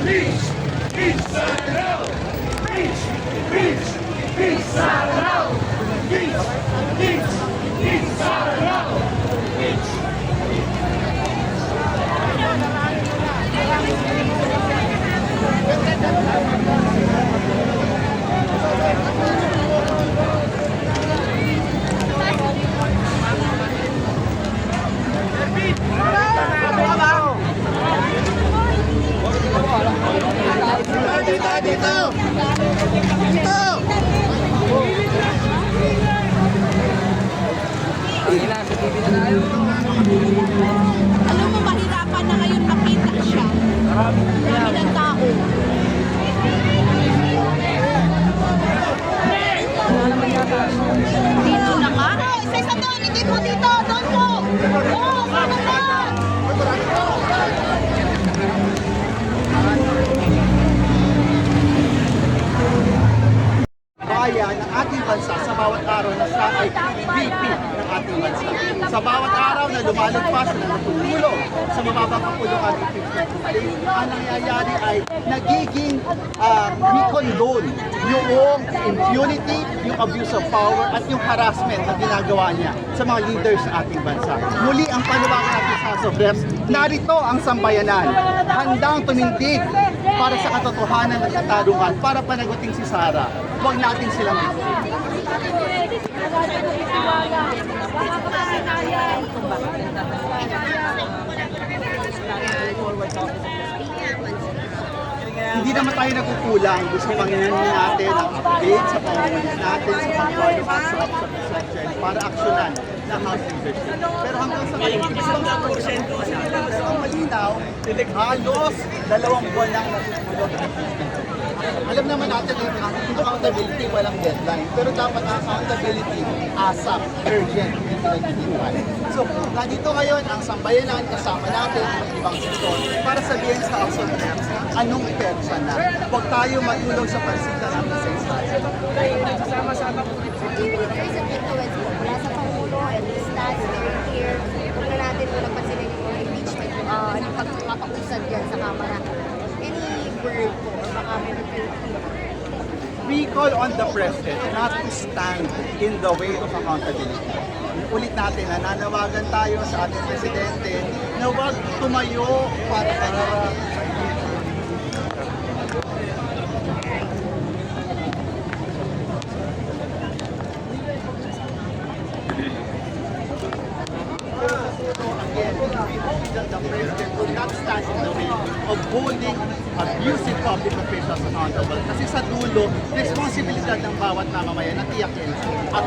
Beach! Beach Sarao! Beach! Beach! Beach Sarao! Beach! Beach! Beach Sarao! Beach! Dito! Alam mo, mahirapan na ngayon makita siya. Dami ng tao. Dito na nga. Isa-isa doon, hindi po dito. Doon po. Oo, sana na. Kaya ng ating bansa sa bawat araw na siya ay VP ng ating bansa. Sa bawat araw na lumalagpas na natutulong sa mababang kapulungan ng 50, ang nangyayari ay nagiging recondone yung impunity, yung abuse of power at yung harassment na ginagawa niya sa mga leaders ng ating bansa. Muli ang panawagan natin sa House of Reps, narito ang sambayanan, handang tumindig para sa katotohanan at katarungan para panagutin si Sara. Huwag natin silang hindi naman tayo nagkukulang. Gusto Panginoon natin ang update sa pamumunan natin sa pag-follow up sa section para aksyonan ng House Leadership. Pero hanggang sa ngayon, ang malinaw, halos 2 buwan lang natutulog. Alam naman natin yung accountability, walang deadline. Pero dapat accountability, ASAP, urgent, yung pinag-iiwan. So, nandito ngayon ang sambayanan kasama natin ang ibang sektor para sabihin sa House of Reps anong petsa na. Huwag tayo matulog sa pansitan ng sensasyon. Sama-sama po rin sa influence mula sa Pangulo and the stats here. Huwag na natin po napansinin yung mga impeachment, yung pagpapausad dyan sa Kamara. Any word po, or baka meron kayo We call on the President not to stand in the way of accountability. Ulit natin, nananawagan tayo sa ating Presidente na huwag tumayo para the President will not stand in the way of holding abusive public officials accountable. Kasi sa dulo, responsibilidad ng bawat mamamayan na tiyakin at